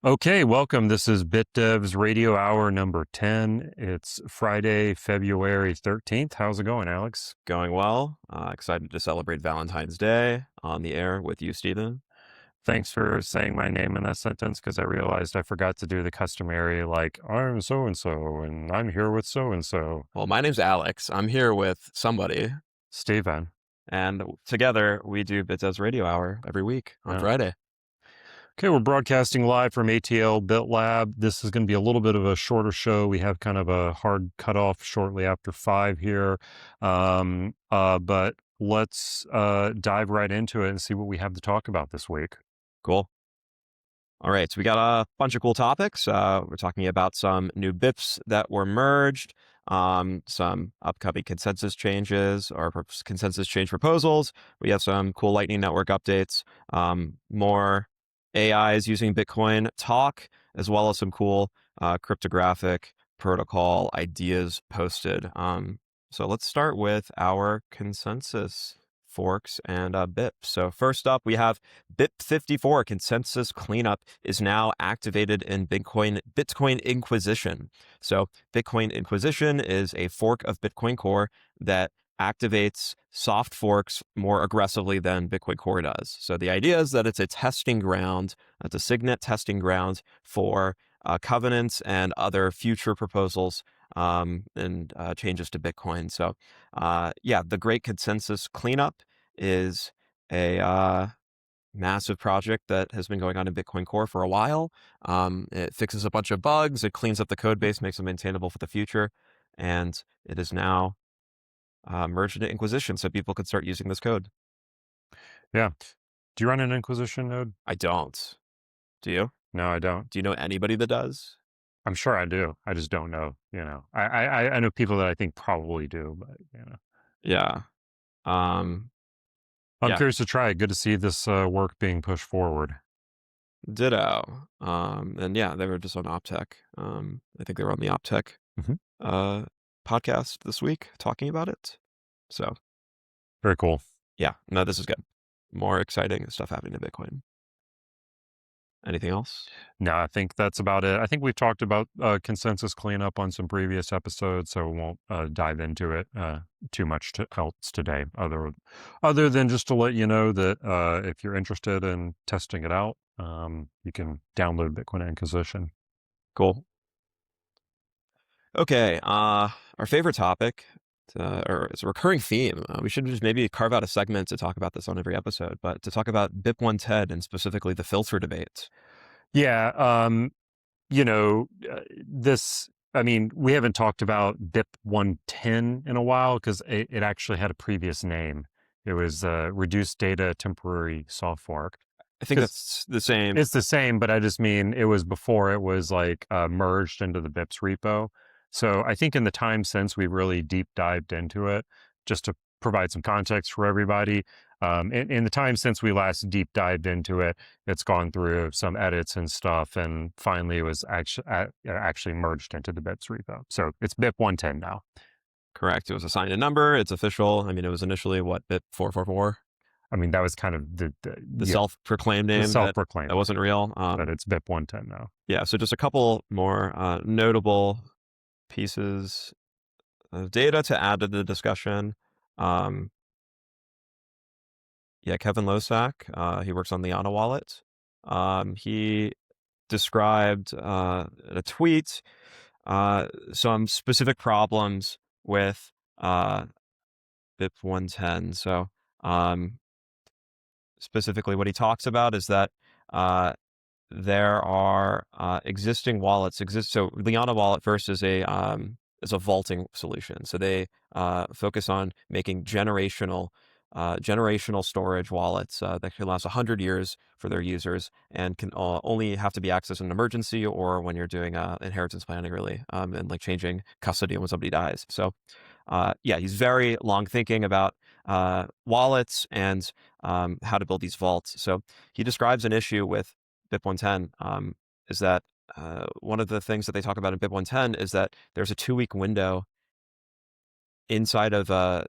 Okay, welcome. This is BitDevs Radio Hour number 10. It's Friday, February 13th. How's it going, Alex? Going well. Excited to celebrate Valentine's Day on the air with you, Stephen. Thanks for saying my name in that sentence because I realized I forgot to do the customary, like, I'm so-and-so and I'm here with so-and-so. Well, my name's Alex. I'm here with somebody, Steven. and together we do BitDevs Radio Hour every week on Yeah. Friday. Okay, we're broadcasting live from ATL BitLab. This is going to be a little bit of a shorter show. We have kind of a hard cutoff shortly after 5 here. But let's dive right into it and see what we have to talk about this week. Cool. All right, so we got a bunch of cool topics. We're talking about some new BIPs that were merged, some upcoming consensus changes or consensus change proposals. We have some cool Lightning Network updates, more AIs using Bitcoin talk, as well as some cool cryptographic protocol ideas posted. So let's start with our consensus forks and BIP. So first up, we have BIP-54 consensus cleanup is now activated in Bitcoin Inquisition. So Bitcoin Inquisition is a fork of Bitcoin Core that activates soft forks more aggressively than Bitcoin Core does. So the idea is that it's a testing ground, it's a signet testing ground for covenants and other future proposals and changes to Bitcoin. So the Great Consensus Cleanup is a massive project that has been going on in Bitcoin Core for a while. It fixes a bunch of bugs, it cleans up the code base, makes it maintainable for the future, and it is now merged into Inquisition so people could start using this code. Yeah. Do you run an Inquisition node? I don't. Do you? No, I don't. Do you know anybody that does? I'm sure I do. I just don't know. I know people that I think probably do, but Yeah. I'm Yeah. curious to try it. Good to see this work being pushed forward. Ditto. And yeah, they were just on OpTech. I think they were on the OpTech podcast this week talking about it. So Very cool. yeah, no, this is good. More exciting stuff happening to Bitcoin. Anything else? No, I think that's about it. I think we've talked about consensus cleanup on some previous episodes, so we won't dive into it too much else today, other than just to let you know that if you're interested in testing it out, you can download Bitcoin Inquisition. Cool. Okay, our favorite topic, or it's a recurring theme. We should just maybe carve out a segment to talk about this on every episode, but to talk about BIP-110 and specifically the filter debate. Yeah, we haven't talked about BIP-110 in a while because it actually had a previous name. It was Reduced Data Temporary Soft Fork. I think that's the same. It's the same, but I just mean it was before it was like merged into the BIPs repo. So I think in the time since we really deep dived into it, just to provide some context for everybody. In the time since we last deep dived into it, it's gone through some edits and stuff, and finally it was actually merged into the BIPs repo. So it's BIP-110 now. Correct. It was assigned a number. It's official. I mean, it was initially what, BIP-444? I mean, that was kind of the self-proclaimed name. The self-proclaimed. That wasn't real. But it's BIP-110 now. Yeah, so just a couple more notable pieces of data to add to the discussion. Kevin Loaec, he works on Liana wallet. He described in a tweet some specific problems with BIP-110. So specifically what he talks about is that there are existing wallets So Liana wallet first is a vaulting solution. So they focus on making generational storage wallets that can last 100 years for their users and can only have to be accessed in an emergency or when you're doing inheritance planning, really, and like changing custody when somebody dies. So he's very long thinking about wallets and how to build these vaults. So he describes an issue with BIP-110 is that one of the things that they talk about in BIP-110 is that there's a 2-week window inside of the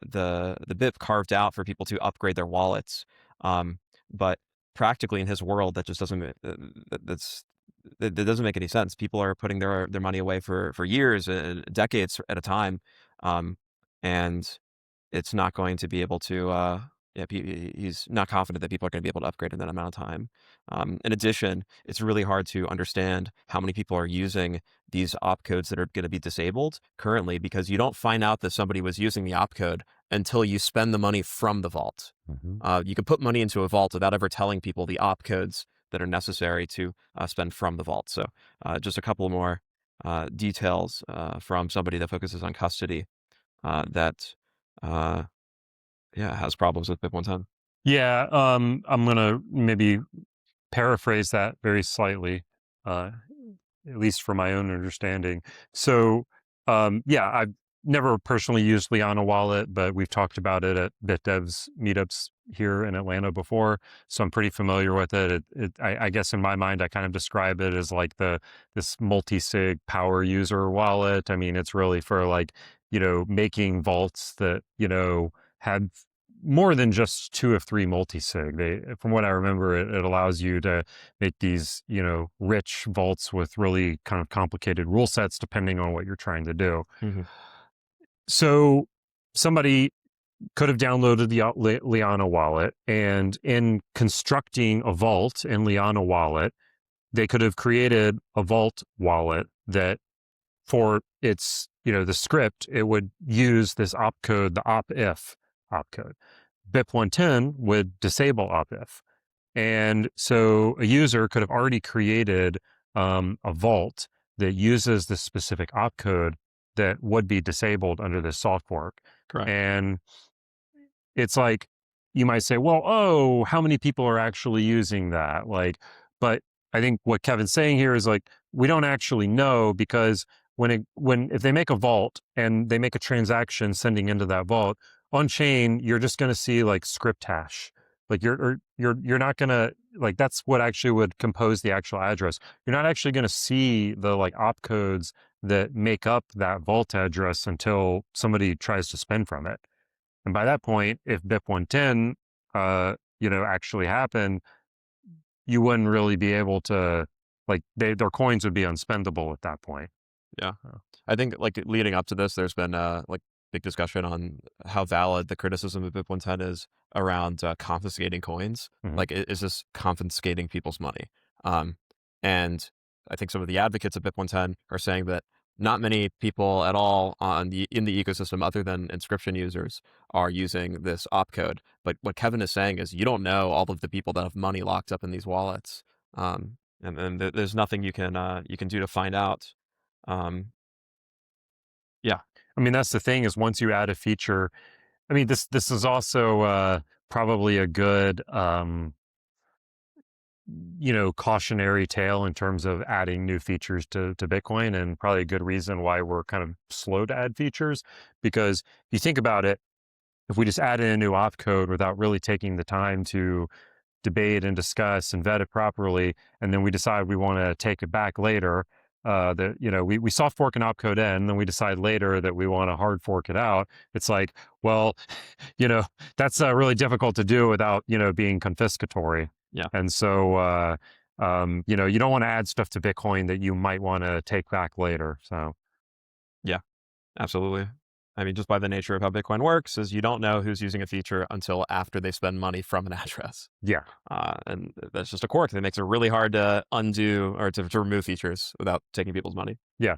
BIP carved out for people to upgrade their wallets. But practically in his world, that just doesn't, that doesn't make any sense. People are putting their money away for years and decades at a time, um, and it's not going to be able to, yeah, he's not confident that people are gonna be able to upgrade in that amount of time. In addition, it's really hard to understand how many people are using these opcodes that are gonna be disabled currently, because you don't find out that somebody was using the opcode until you spend the money from the vault. Mhm. You can put money into a vault without ever telling people the opcodes that are necessary to spend from the vault. So, just a couple more details from somebody that focuses on custody that uh, yeah, has problems with BIP-110. Yeah, I'm gonna maybe paraphrase that very slightly, uh, at least for my own understanding. So, yeah, I've never personally used Liana Wallet, but we've talked about it at BitDevs meetups here in Atlanta before, so I'm pretty familiar with it. I guess in my mind, I kind of describe it as like this multi-sig power user wallet. I mean, it's really for like, making vaults that, have more than just two of three multi-sig. From what I remember, it allows you to make these, rich vaults with really kind of complicated rule sets depending on what you're trying to do. Mhm. So somebody could have downloaded the Liana wallet, and in constructing a vault in Liana wallet, they could have created a vault wallet that for its, the script, it would use this opcode, the op-if opcode. BIP-110 would disable op-if. And so a user could have already created a vault that uses this specific opcode that would be disabled under this soft fork. Correct. And it's like, you might say, well, oh, how many people are actually using that? Like, but I think what Kevin's saying here is like, we don't actually know, because if they make a vault and they make a transaction sending into that vault on chain, you're just going to see like script hash. Like you're not going to, like, that's what actually would compose the actual address. You're not actually going to see the like opcodes that make up that vault address until somebody tries to spend from it. And by that point, if BIP-110, actually happened, you wouldn't really be able to, like, their coins would be unspendable at that point. Yeah. Uh, I think, like, leading up to this, there's been, like, big discussion on how valid the criticism of BIP-110 is around, confiscating coins. mhm. Like, is this confiscating people's money? Um, and I think some of the advocates of BIP-110 are saying that not many people at all in the ecosystem, other than inscription users, are using this opcode. But what Kevin is saying is you don't know all of the people that have money locked up in these wallets. And there's nothing you can do to find out. Um, yeah. I mean, that's the thing, is once you add a feature, I mean, this is also probably a good, cautionary tale in terms of adding new features to Bitcoin, and probably a good reason why we're kind of slow to add features. Because if you think about it, if we just add in a new opcode without really taking the time to debate and discuss and vet it properly, and then we decide we want to take it back later, that, we soft fork an opcode in, and then we decide later that we want to hard fork it out. It's like, well, you know that's really difficult to do without, being confiscatory. Yeah. And so, you don't want to add stuff to Bitcoin that you might want to take back later. So Yeah. Absolutely. I mean, just by the nature of how Bitcoin works, is you don't know who's using a feature until after they spend money from an address. yeah. And that's just a quirk that makes it really hard to undo or to remove features without taking people's money. Yeah.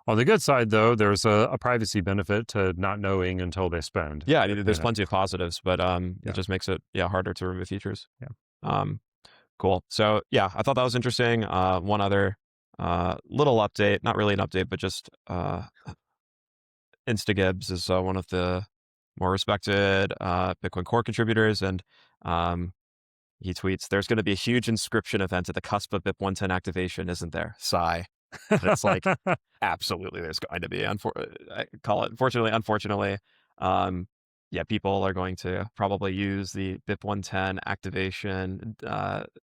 On the good side, though, there's a privacy benefit to not knowing until they spend. Yeah, I mean, there's plenty of positives, but it Yeah. just makes it harder to remove features. Yeah. Um, cool. So yeah, I thought that was interesting. One other little update, not really an update, but just Instagibbs is one of the more respected Bitcoin Core contributors, and he tweets, "There's going to be a huge inscription event at the cusp of BIP-110 activation, isn't there? Sigh." And it's like, absolutely, there's going to be. I call it, fortunately, unfortunately. Um, yeah, people are going to probably use the BIP-110 activation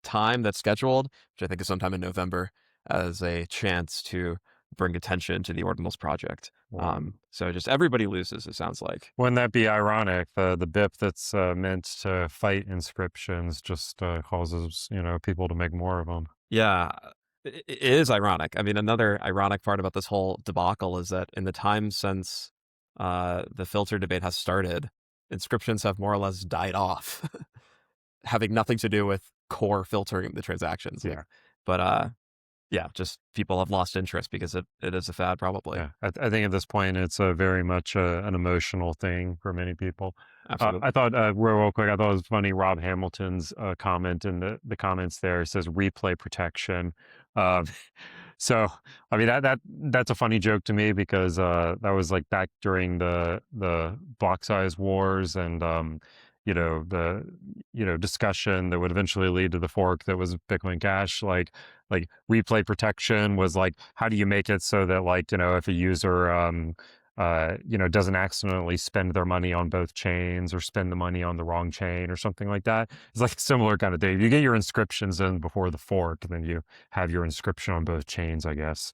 time that's scheduled, which I think is sometime in November, as a chance to bring attention to the Ordinals project. Wow. So just everybody loses, it sounds like. Wouldn't that be ironic? The BIP that's meant to fight inscriptions just causes, people to make more of them. Yeah. It is ironic. I mean, another ironic part about this whole debacle is that in the time since the filter debate has started, inscriptions have more or less died off, having nothing to do with core filtering the transactions. Yeah. But yeah, just people have lost interest because it is a fad, probably. Yeah, I think at this point it's a very much an emotional thing for many people. I Absolutely. thought, real quick, I thought it was funny. Rob Hamilton's comment in the comments there says replay protection. Um, so, I mean that's a funny joke to me because that was like back during the block size wars and the discussion that would eventually lead to the fork that was Bitcoin Cash. Like replay protection was like, how do you make it so that like, if a user doesn't accidentally spend their money on both chains or spend the money on the wrong chain or something like that. It's like a similar kind of thing. If you get your inscriptions in before the fork, then you have your inscription on both chains, I guess.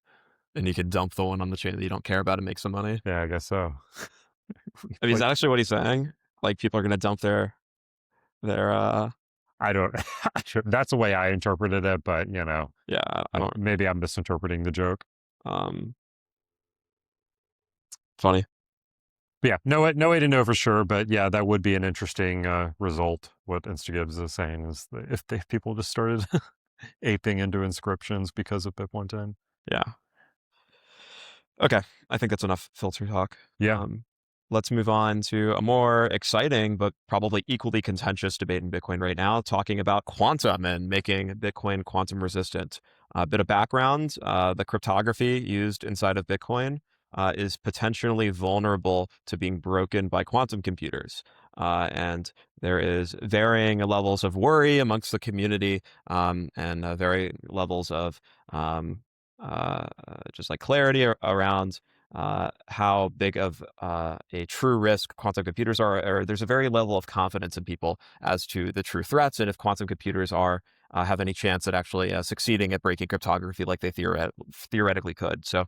And you could dump the one on the chain that you don't care about and make some money. Yeah, I guess so. I mean, is Like, that actually what he's saying? Like people are going to dump their I don't, that's the way I interpreted it, but yeah, I don't maybe I'm misinterpreting the joke. um funny. But yeah, no way to know for sure, but yeah, that would be an interesting result. What InstaGibbs is saying is that if people just started aping into inscriptions because of BIP-110. Yeah. Okay, I think that's enough filter talk. Yeah. Um, let's move on to a more exciting but probably equally contentious debate in Bitcoin right now, talking about quantum and making Bitcoin quantum resistant. A bit of background, the cryptography used inside of Bitcoin is potentially vulnerable to being broken by quantum computers. And there is varying levels of worry amongst the community and varying levels of um, just like clarity around how big of a true risk quantum computers are, or there's a very level of confidence in people as to the true threats and if quantum computers are have any chance at actually succeeding at breaking cryptography like they theoretically could. So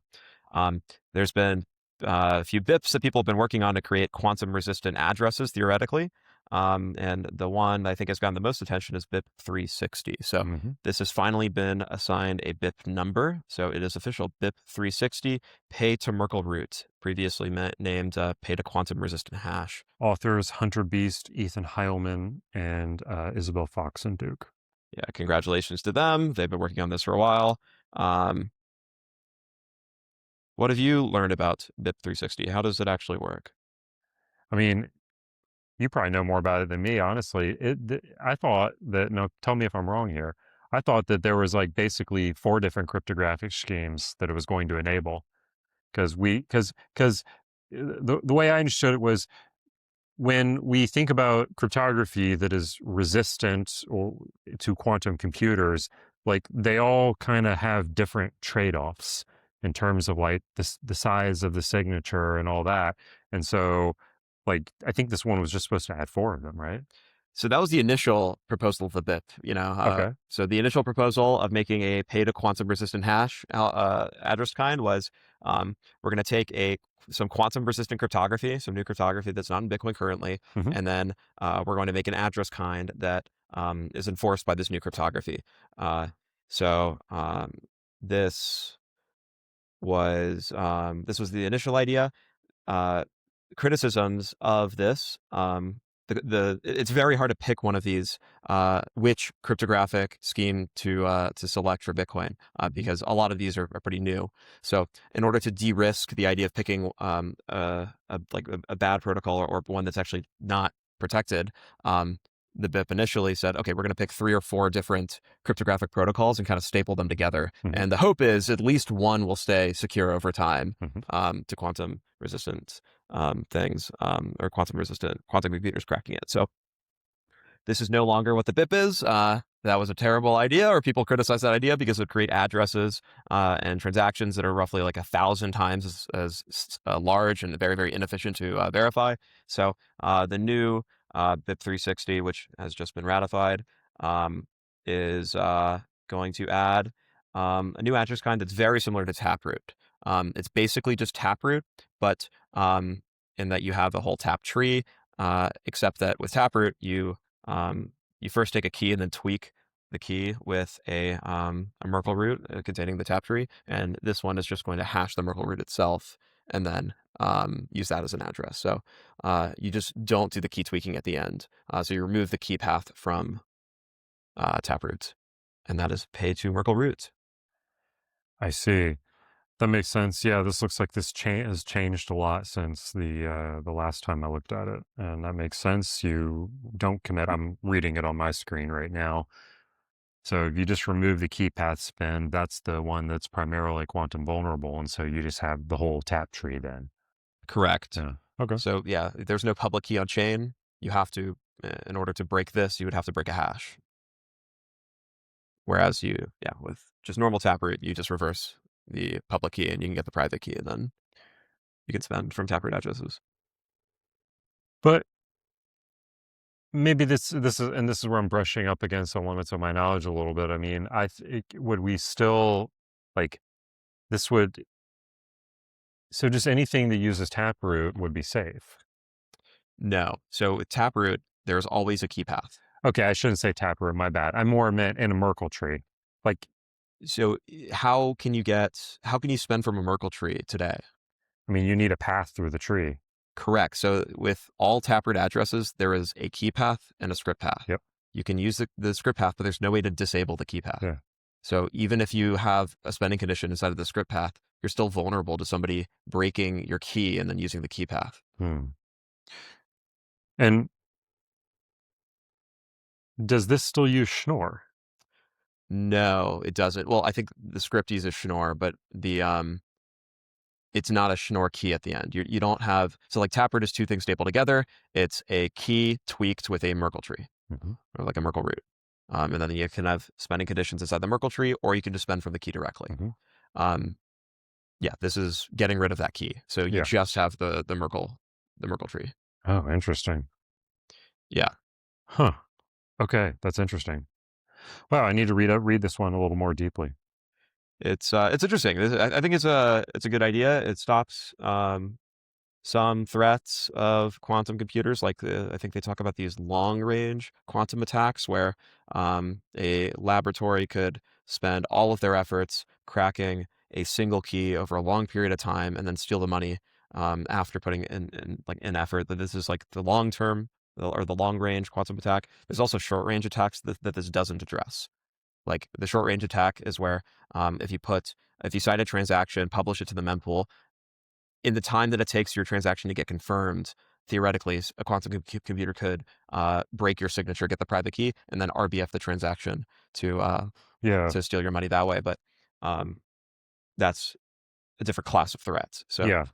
there's been a few BIPs that people have been working on to create quantum resistant addresses theoretically. And the one I think has gotten the most attention is BIP-360. So Hmm. this has finally been assigned a BIP number. So it is official BIP-360 Pay-to-Merkle-Root, previously named Pay-to-Quantum Resistant Hash. Authors Hunter Beast, Ethan Heilman, and Isabel Fox and Duke. Yeah, congratulations to them. They've been working on this for a while. Um, what have you learned about BIP-360? How does it actually work? I mean, you probably know more about it than me, honestly. I thought that, no, tell me if I'm wrong here. I thought that there was like basically four different cryptographic schemes that it was going to enable. Because the way I understood it was when we think about cryptography that is resistant to quantum computers, like they all kind of have different trade-offs in terms of like the size of the signature and all that. And so, like, I think this one was just supposed to add four of them, right? So that was the initial proposal of the BIP. Okay. So the initial proposal of making a pay to quantum resistant hash address kind was we're going to take some quantum resistant cryptography, some new cryptography that's not in Bitcoin currently, Hmm. and then we're going to make an address kind that is enforced by this new cryptography. So this this was the initial idea. Uh, Criticisms of this. It's very hard to pick one of these which cryptographic scheme to select for Bitcoin Hmm. because a lot of these are pretty new. So in order to de-risk the idea of picking a bad protocol or one that's actually not protected, the BIP initially said, okay, we're going to pick 3 or 4 different cryptographic protocols and kind of staple them together. Hmm. And the hope is at least one will stay secure over time Hmm. to quantum resistance things or quantum resistant quantum computers cracking it. So this is no longer what the BIP is. That was a terrible idea, or people criticize that idea because it would create addresses and transactions that are roughly like 1,000 times as large and very, very inefficient to verify. So the new BIP 360, which has just been ratified, is going to add a new address kind that's very similar to Taproot. It's basically just Taproot, but in that you have a whole tap tree, except that with Taproot, you first take a key and then tweak the key with a Merkle root containing the tap tree, and this one is just going to hash the Merkle root itself and then use that as an address. So you just don't do the key tweaking at the end. So you remove the key path from Taproot, and that is Pay-to-Merkle-Root. I see. That makes sense. Yeah, this looks like this has changed a lot since the last time I looked at it, and that makes sense. You don't commit. I'm reading it on my screen right now. So if you just remove the key path spin, that's the one that's primarily quantum vulnerable, and so you just have the whole tap tree then. Correct. Yeah. Okay. So yeah, there's no public key on chain. You have to, in order to break this, you would have to break a hash. Whereas with just normal Taproot, you just reverse the public key and you can get the private key, and then you can spend from Taproot addresses. But maybe this is where I'm brushing up against the limits of my knowledge a little bit. I mean, would we still like this would so just anything that uses Taproot would be safe. No. So with Taproot, there's always a key path. Okay, I shouldn't say Taproot, my bad. I more meant in a Merkle tree. Like, So how can you spend from a Merkle tree today? I mean, you need a path through the tree. Correct. So with all Taproot addresses, there is a key path and a script path. Yep. You can use the script path, but there's no way to disable the key path. Yeah. So even if you have a spending condition inside of the script path, you're still vulnerable to somebody breaking your key and then using the key path. Hmm. And does this still use Schnorr? No, it doesn't. Well, I think the script uses Schnorr, but it's not a Schnorr key at the end. You don't have, so like Taproot is two things stapled together. It's a key tweaked with a Merkle tree Mm-hmm. or like a Merkle root. And then you can have spending conditions inside the Merkle tree, or you can just spend from the key directly. Mm-hmm. Yeah, this is getting rid of that key. So you Yeah. just have the Merkle tree. Oh, interesting. Yeah. Huh. Okay, that's interesting. Wow, I need to read this one a little more deeply. It's interesting. I think it's a good idea. It stops some threats of quantum computers. Like I think they talk about these long range quantum attacks where a laboratory could spend all of their efforts cracking a single key over a long period of time and then steal the money after putting in effort. That this is like the long term or the long range quantum attack. There's also short range attacks that this doesn't address. Like the short range attack is where if you cite a transaction, publish it to the mempool, in the time that it takes your transaction to get confirmed, theoretically, a quantum computer could break your signature, get the private key, and then RBF the transaction Yeah. to steal your money that way. But that's a different class of threats. So Yeah.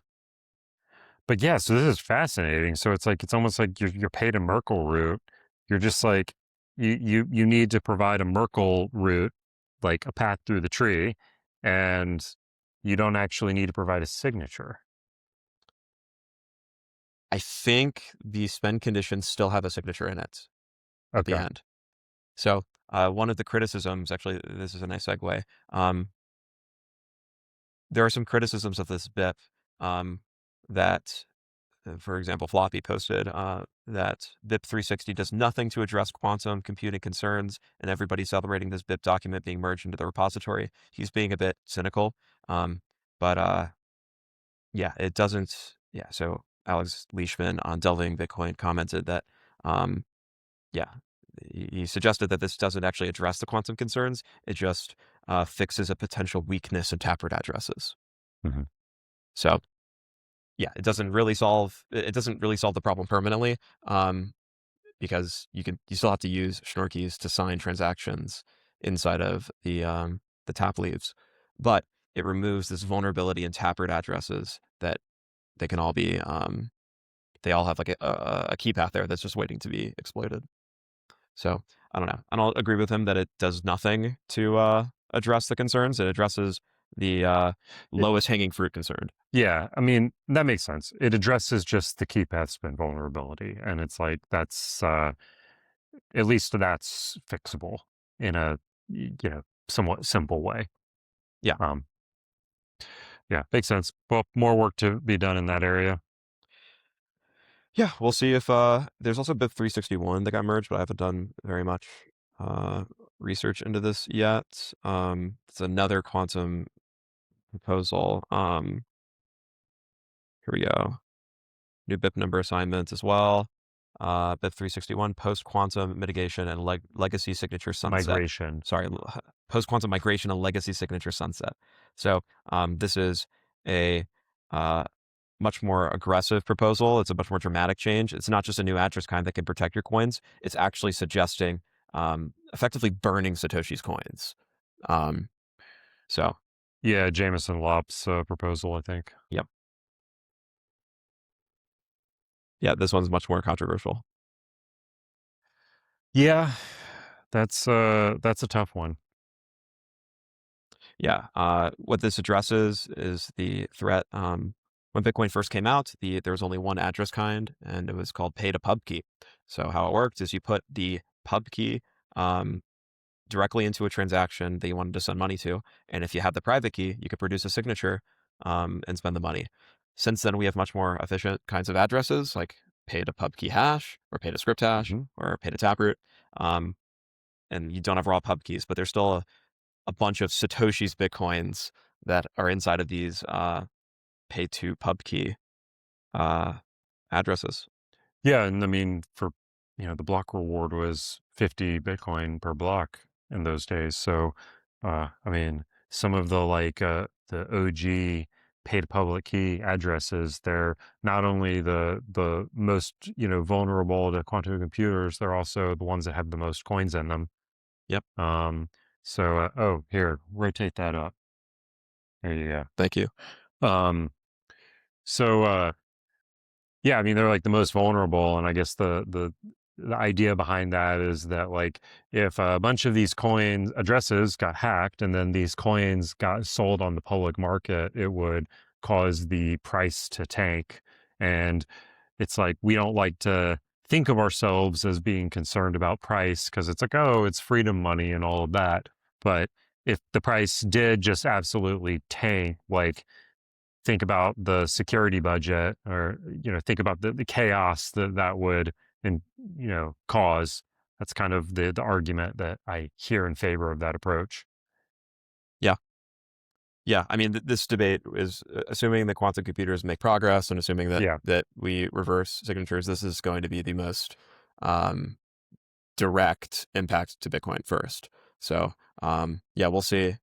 But yeah, so this is fascinating. So it's almost like you're paid a Merkle root. You're just like you need to provide a Merkle root, like a path through the tree, and you don't actually need to provide a signature. I think the spend conditions still have a signature in it at the Okay. end. So one of the criticisms, actually, this is a nice segue. There are some criticisms of this BIP that, for example, Floppy posted that BIP 360 does nothing to address quantum computing concerns, and everybody's celebrating this BIP document being merged into the repository. He's being a bit cynical, but yeah, it doesn't. Yeah, so Alex Leishman on Delving Bitcoin commented that, yeah, he suggested that this doesn't actually address the quantum concerns. It just fixes a potential weakness in Taproot addresses. Mm-hmm. So yeah, it doesn't really solve the problem permanently, because you still have to use Schnorr keys to sign transactions inside of the tap leaves, but it removes this vulnerability in Taproot addresses that they can all be they all have like a key path there that's just waiting to be exploited. So I don't know. I don't agree with him that it does nothing to address the concerns. It addresses the lowest hanging fruit concern. Yeah, I mean, that makes sense. It addresses just the key path spin vulnerability, and it's like that's at least that's fixable in a somewhat simple way. Yeah. Um, yeah, makes sense. Well, more work to be done in that area. Yeah, we'll see if there's also BIP 361 that got merged, but I haven't done very much research into this yet. It's another quantum proposal. Here we go. New BIP number assignments as well. BIP-361, post-quantum mitigation and legacy signature sunset. Migration. Sorry, post-quantum migration and legacy signature sunset. So this is a much more aggressive proposal. It's a much more dramatic change. It's not just a new address kind that can protect your coins. It's actually suggesting effectively burning Satoshi's coins. So, Yeah, Jameson Lopp's proposal, I think. yep. Yeah, this one's much more controversial. Yeah, that's a tough one. Yeah. What this addresses is the threat. When Bitcoin first came out, there was only one address kind, and it was called pay-to-pubkey. So how it worked is you put the pub key directly into a transaction that you wanted to send money to, and if you had the private key, you could produce a signature and spend the money. Since then, we have much more efficient kinds of addresses like pay-to-pubkey hash or pay-to-script hash or pay-to-taproot. And you don't have raw pub keys, but there's still a bunch of Satoshi's Bitcoins that are inside of these pay-to-pubkey addresses. Yeah, and I mean, for the block reward was 50 Bitcoin per block in those days. So, I mean, some of the OG paid public key addresses, they're not only the most vulnerable to quantum computers, they're also the ones that have the most coins in them. Yep. So, oh, here, rotate that up. There you go. Thank you. So, yeah, I mean, they're like the most vulnerable, and I guess the idea behind that is that, like, if a bunch of these coins addresses got hacked and then these coins got sold on the public market, it would cause the price to tank. And it's like, we don't like to think of ourselves as being concerned about price because it's like, oh, it's freedom money and all of that. But if the price did just absolutely tank, like, think about the security budget, or think about the chaos that would, and cause. That's kind of the argument that I hear in favor of that approach. Yeah. Yeah. I mean, this debate is assuming that quantum computers make progress and assuming that Yeah. that we reverse signatures. This is going to be the most direct impact to Bitcoin first. So yeah, we'll see.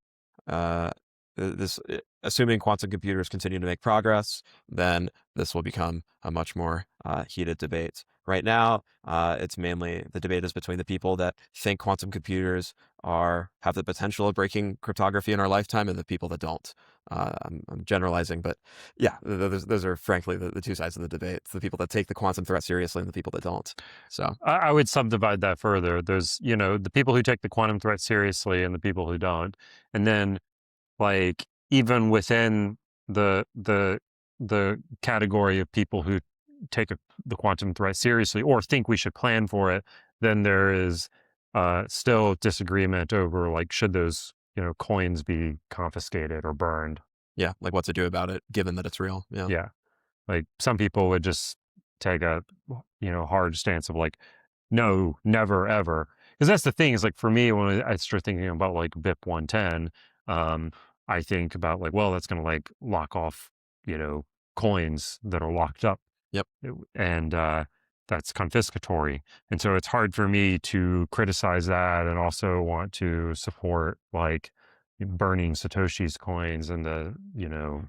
Assuming quantum computers continue to make progress, then this will become a much more heated debate. Right now, it's mainly the debate is between the people that think quantum computers have the potential of breaking cryptography in our lifetime and the people that don't. I'm generalizing, but yeah, those are frankly the two sides of the debate. It's the people that take the quantum threat seriously and the people that don't. So I would subdivide that further. There's the people who take the quantum threat seriously and the people who don't, and then, like, even within the category of people who take the quantum threat seriously or think we should plan for it, then there is still disagreement over, like, should those coins be confiscated or burned. yeah, like what to do about it, given that it's real. Yeah. Yeah, like, some people would just take a hard stance of, like, no, never, ever. Because that's the thing, is, like, for me, when I start thinking about, like, BIP-110, I think about, like, well, that's going to, like, lock off, coins that are locked up. Yep. And that's confiscatory. And so it's hard for me to criticize that and also want to support, like, burning Satoshi's coins in the, in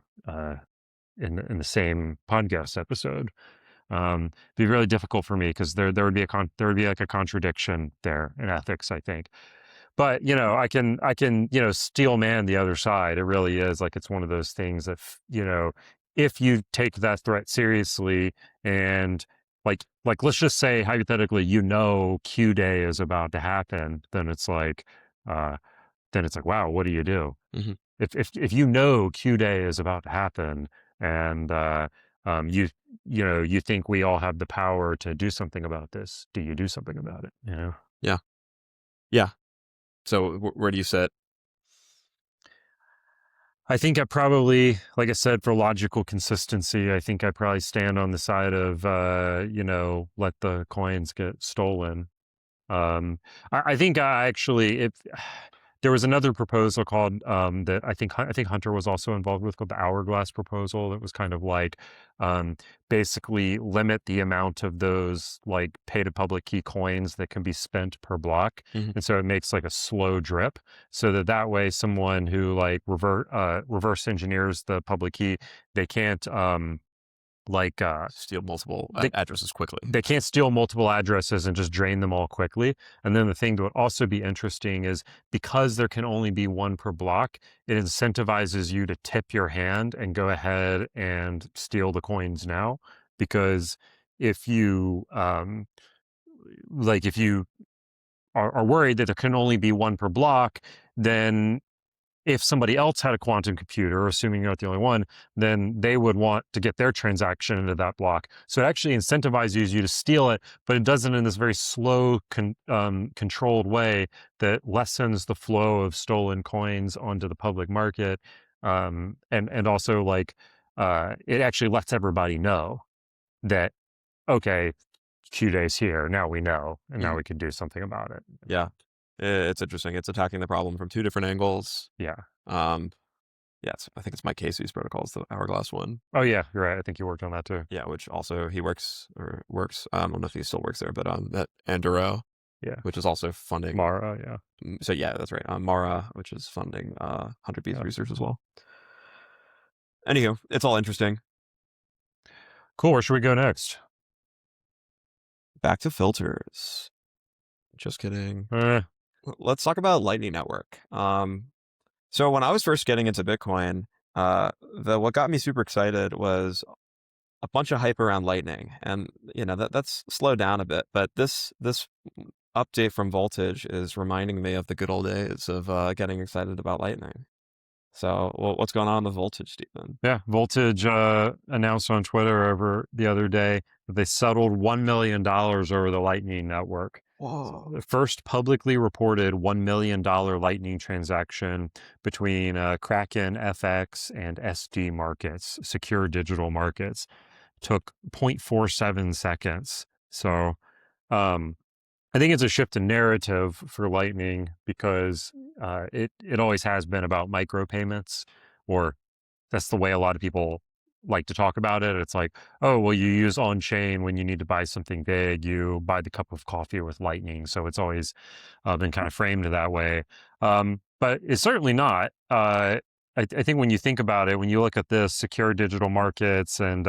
the same podcast episode. Be really difficult for me because there would be there would be like a contradiction there in ethics, I think. But I can steel man the other side. It really is like, it's one of those things that if you take that threat seriously, and let's just say hypothetically Q day is about to happen, then it's like wow, what do you do? Mm-hmm. If Q day is about to happen, and you think we all have the power to do something about this, do you do something about it? Yeah. Yeah. So where do you sit? I think I probably, like I said, for logical consistency, I think I probably stand on the side of let the coins get stolen. I think I actually, if there was another proposal called that I think Hunter was also involved with, called the hourglass proposal. That was kind of like um, basically limit the amount of those like pay to public key coins that can be spent per block, Mhm. and so it makes like a slow drip, so that way someone who like reverse engineers the public key, they can't like Steal multiple they addresses quickly. they can't steal multiple addresses and just drain them all quickly. And then the thing that would also be interesting is, because there can only be one per block, it incentivizes you to tip your hand and go ahead and steal the coins now. Because if you if you are worried that there can only be one per block, then if somebody else had a quantum computer, assuming you're not the only one, then they would want to get their transaction into that block. So it actually incentivizes you to steal it, but it does it in this very slow, controlled way that lessens the flow of stolen coins onto the public market. And also it actually lets everybody know that, okay, Q-Day's here. Now we know, and now Mhm. we can do something about it. Yeah, it's interesting. It's attacking the problem from two different angles. Yeah. Um, yeah, I think it's Mike Casey's protocol is the hourglass one. Oh yeah, you're right. I think you worked on that too. Yeah, which also he works. I don't know if he still works there, but at Anduro, Yeah. which is also funding. Mara, yeah. So yeah, that's right. Mara, which is funding 100 B's Yeah. research as well. Anywho, it's all interesting. Cool. Where should we go next? Back to filters. Just kidding. Eh, Let's talk about Lightning Network. So when I was first getting into Bitcoin, the what got me super excited was a bunch of hype around Lightning, and that's slowed down a bit. But this update from Voltage is reminding me of the good old days of getting excited about Lightning. So, what's going on with Voltage, Stephen? yeah. Voltage announced on Twitter over the other day that they settled $1 million over the Lightning Network. So Whoa. the first publicly reported $1 million Lightning transaction between Kraken, FX, and SD markets, secure digital markets, took 0.47 seconds. So um, I think it's a shift in narrative for Lightning, because it always has been about micropayments, or that's the way a lot of people like to talk about it. It's like, oh, well, you use on chain when you need to buy something big, you buy the cup of coffee with Lightning. So it's always been kind of framed that way. But it's certainly not. I think when you think about it, when you look at this secure digital markets and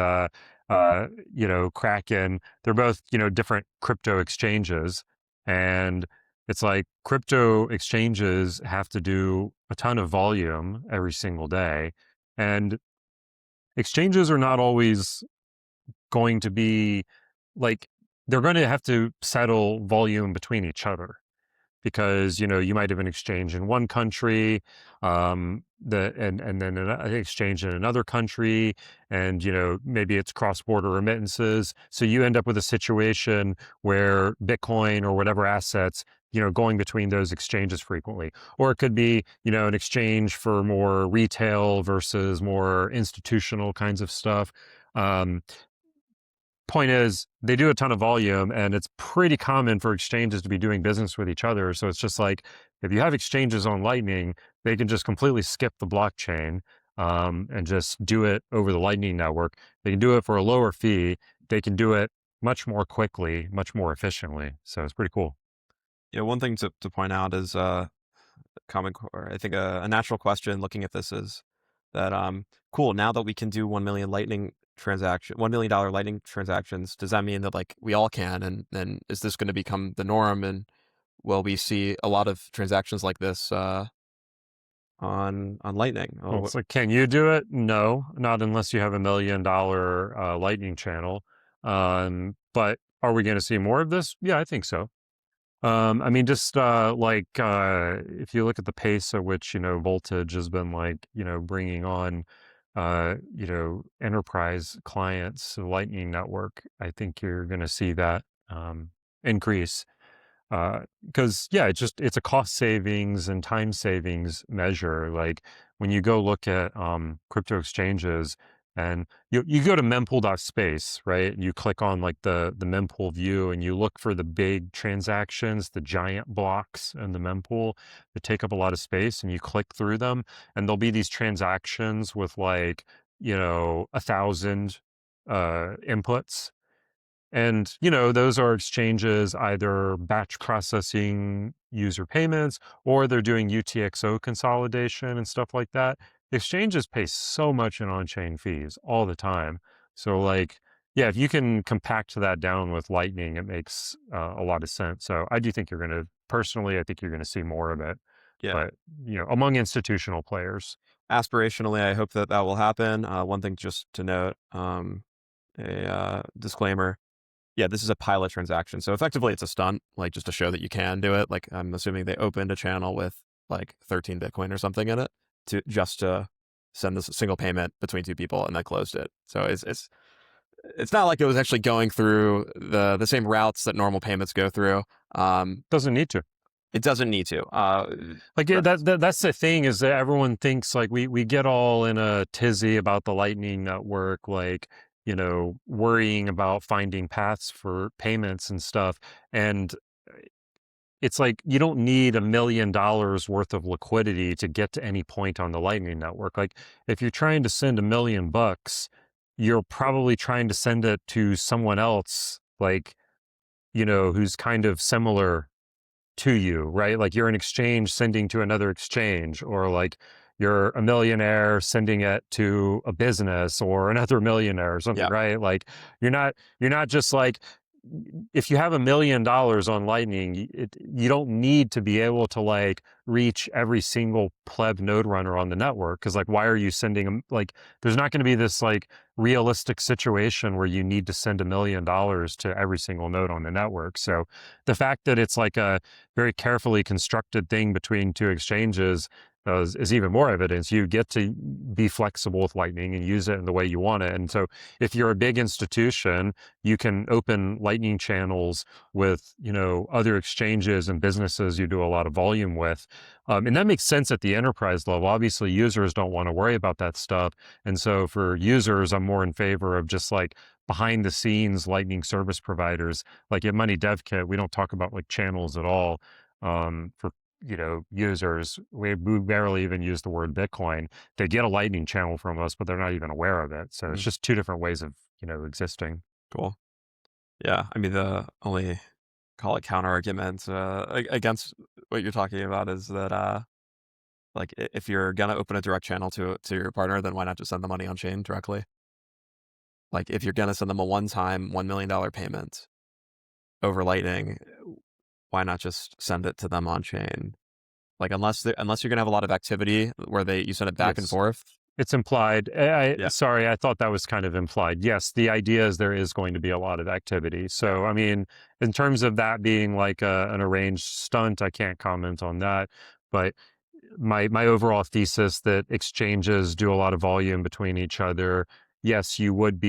Kraken, they're both different crypto exchanges, and it's like crypto exchanges have to do a ton of volume every single day, and exchanges are not always going to be like, they're going to have to settle volume between each other, because you might have an exchange in one country, and then an exchange in another country, and maybe it's cross-border remittances. So you end up with a situation where Bitcoin or whatever assets going between those exchanges frequently. Or it could be an exchange for more retail versus more institutional kinds of stuff. Um, Point is, they do a ton of volume, and it's pretty common for exchanges to be doing business with each other. So it's just like, if you have exchanges on Lightning, they can just completely skip the blockchain, and just do it over the Lightning network. They can do it for a lower fee. They can do it much more quickly, much more efficiently. So it's pretty cool. Yeah, one thing to point out is or I think a natural question looking at this is that cool, now that we can do 1 million dollar Lightning transactions, does that mean that like we all can, and then is this going to become the norm, and will we see a lot of transactions like this on Lightning? Well, it's like, can you do it? No, not unless you have $1 million Lightning channel. But are we going to see more of this? Yeah, I think so. I mean, just if you look at the pace at which Voltage has been bringing on enterprise clients, the Lightning Network, I think you're going to see that increase. Because yeah, it's a cost savings and time savings measure. Like, when you go look at crypto exchanges, And you go to mempool.space, right? And you click on like the mempool view and you look for the big transactions, the giant blocks in the mempool that take up a lot of space, and you click through them, and there'll be these transactions with like, 1,000 inputs. And, those are exchanges either batch processing user payments, or they're doing UTXO consolidation and stuff like that. Exchanges pay so much in on-chain fees all the time. So like, yeah, if you can compact that down with Lightning, it makes a lot of sense. So I do think personally, I think you're going to see more of it, Yeah. but, among institutional players. Aspirationally, I hope that will happen. One thing just to note, a disclaimer. Yeah, this is a pilot transaction. So effectively it's a stunt, like just to show that you can do it. Like I'm assuming they opened a channel with like 13 Bitcoin or something in it to send this single payment between two people and then closed it. So it's not like it was actually going through the same routes that normal payments go through. Doesn't need to. It doesn't need to. Like that's the thing, is that everyone thinks like we get all in a tizzy about the Lightning Network, like, worrying about finding paths for payments and stuff. And it's like you don't need $1 million worth of liquidity to get to any point on the Lightning Network. Like if you're trying to send $1 million, you're probably trying to send it to someone else, like, who's kind of similar to you, right? Like you're an exchange sending to another exchange, or like you're a millionaire sending it to a business or another millionaire or something, Yeah. right? Like you're not just like, if you have $1 million on Lightning, you don't need to be able to like reach every single pleb node runner on the network. Cause like, why are you sending them? Like, there's not going to be this like realistic situation where you need to send $1 million to every single node on the network. So the fact that it's like a very carefully constructed thing between two exchanges is even more evidence. You get to be flexible with Lightning and use it in the way you want it. And so if you're a big institution, you can open Lightning channels with, other exchanges and businesses you do a lot of volume with. And that makes sense at the enterprise level. Obviously, users don't want to worry about that stuff. And so for users, I'm more in favor of just like behind the scenes Lightning service providers. Like at Money Dev Kit, we don't talk about like channels at all. For users, we barely even use the word Bitcoin. They get a Lightning channel from us, but they're not even aware of it. So it's Mm, just two different ways of existing. cool. Yeah. I mean, the only call it counter argument against what you're talking about is that like if you're gonna open a direct channel to your partner, then why not just send the money on chain directly? Like if you're gonna send them a one-time $1 million payment over Lightning, why not just send it to them on chain? Like unless you're gonna have a lot of activity where you send it back and It's forth. it's implied. Yeah. Sorry, I thought that was kind of implied. Yes, the idea is there is going to be a lot of activity. Yeah. So, I mean, in terms of that being like an arranged stunt, I can't comment on that. But my overall thesis that exchanges do a lot of volume between each other. Yes, you would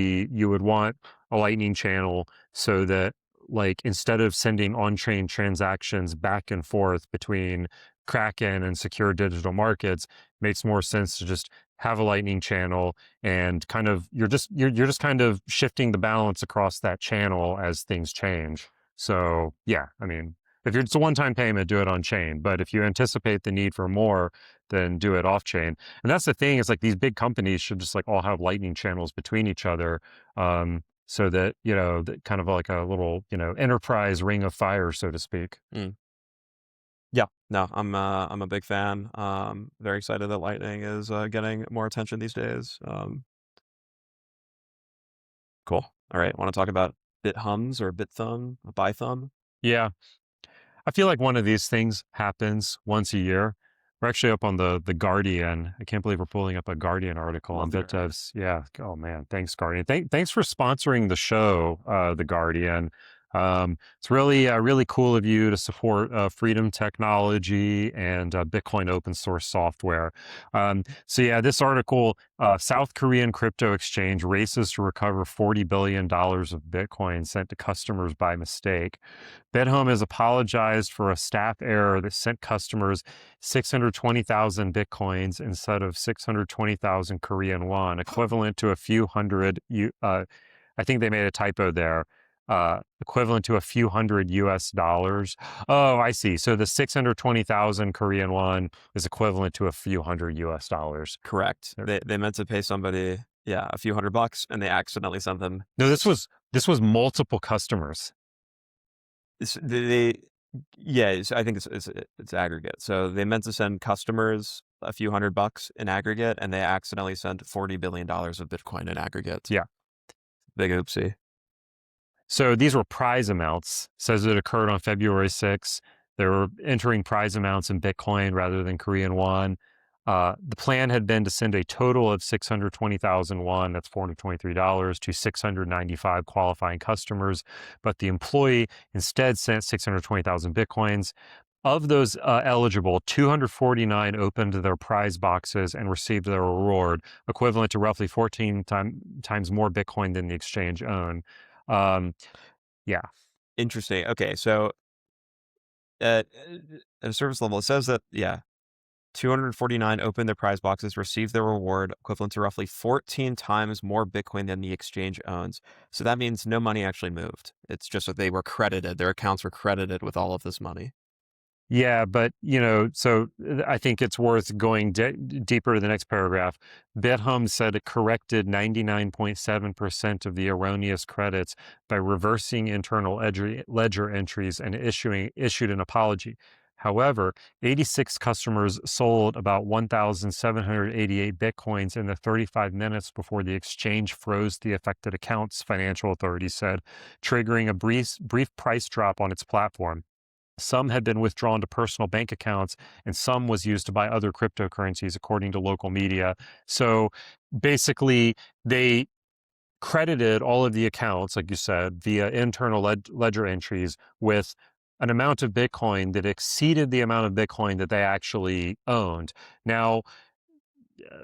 want a Lightning channel so that like instead of sending on-chain transactions back and forth between Kraken and secure digital markets, makes more sense to just have a Lightning channel, and kind of you're just kind of shifting the balance across that channel as things change. So yeah, I mean, if it's a one-time payment, do it on chain. But if you anticipate the need for more, then do it off chain. And that's the thing, is like these big companies should just like all have Lightning channels between each other, so that, that kind of like a little, enterprise ring of fire, so to speak. Mm. Yeah. No, I'm a big fan. Very excited that Lightning is getting more attention these days. Cool. All right. Want to talk about BitHums or BitThumb, ByThumb? Yeah. I feel like one of these things happens once a year. We're actually up on the Guardian. I can't believe we're pulling up a Guardian article Love on the Guardian. BitDevs. Yeah. Oh man, thanks Guardian. Thanks for sponsoring the show, the Guardian. It's really cool of you to support freedom technology and Bitcoin open source software. So yeah, this article, South Korean crypto exchange races to recover $40 billion of Bitcoin sent to customers by mistake. BitHome has apologized for a staff error that sent customers 620,000 Bitcoins instead of 620,000 Korean won, equivalent to a few hundred, I think they made a typo there, equivalent to a few hundred US dollars. Oh, I see. So the 620,000 Korean won is equivalent to a few hundred US dollars. Correct. They meant to pay somebody, yeah, a few $100, and they accidentally sent them. No, this was multiple customers. I think it's aggregate. So they meant to send customers a few $100 in aggregate, and they accidentally sent $40 billion of Bitcoin in aggregate. Yeah. Big oopsie. So these were prize amounts. Says it occurred on February 6th. They were entering prize amounts in Bitcoin rather than Korean won. The plan had been to send a total of 620,000 won, that's $423, to 695 qualifying customers, but the employee instead sent 620,000 Bitcoins. Of those eligible, 249 opened their prize boxes and received their reward, equivalent to roughly 14 times more Bitcoin than the exchange owned. Yeah. Interesting. Okay, so at a service level, it says that, 249 opened their prize boxes, received their reward, equivalent to roughly 14 times more Bitcoin than the exchange owns. So that means no money actually moved. It's just that they were credited, their accounts were credited with all of this money. Yeah, but so I think it's worth going deeper to the next paragraph. BitHome said it corrected 99.7% of the erroneous credits by reversing internal ledger entries and issued an apology. However, 86 customers sold about 1,788 Bitcoins in the 35 minutes before the exchange froze the affected accounts, financial authorities said, triggering a brief price drop on its platform. Some had been withdrawn to personal bank accounts, and some was used to buy other cryptocurrencies, according to local media. So basically, they credited all of the accounts, like you said, via internal ledger entries with an amount of Bitcoin that exceeded the amount of Bitcoin that they actually owned. Now,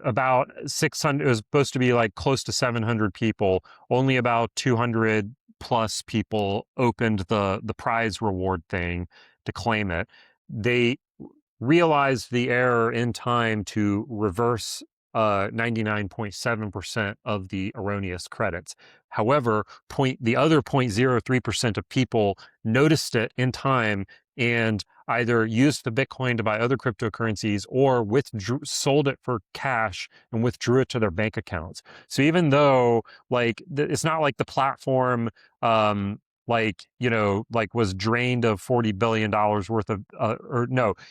about 600, it was supposed to be like close to 700 people. Only about 200 plus people opened the prize reward thing to claim it. They realized the error in time to reverse 99.7% of the erroneous credits. However, the other 0.03% of people noticed it in time and either used the Bitcoin to buy other cryptocurrencies or sold it for cash and withdrew it to their bank accounts. So even though it's not like the platform was drained of $40 billion worth of,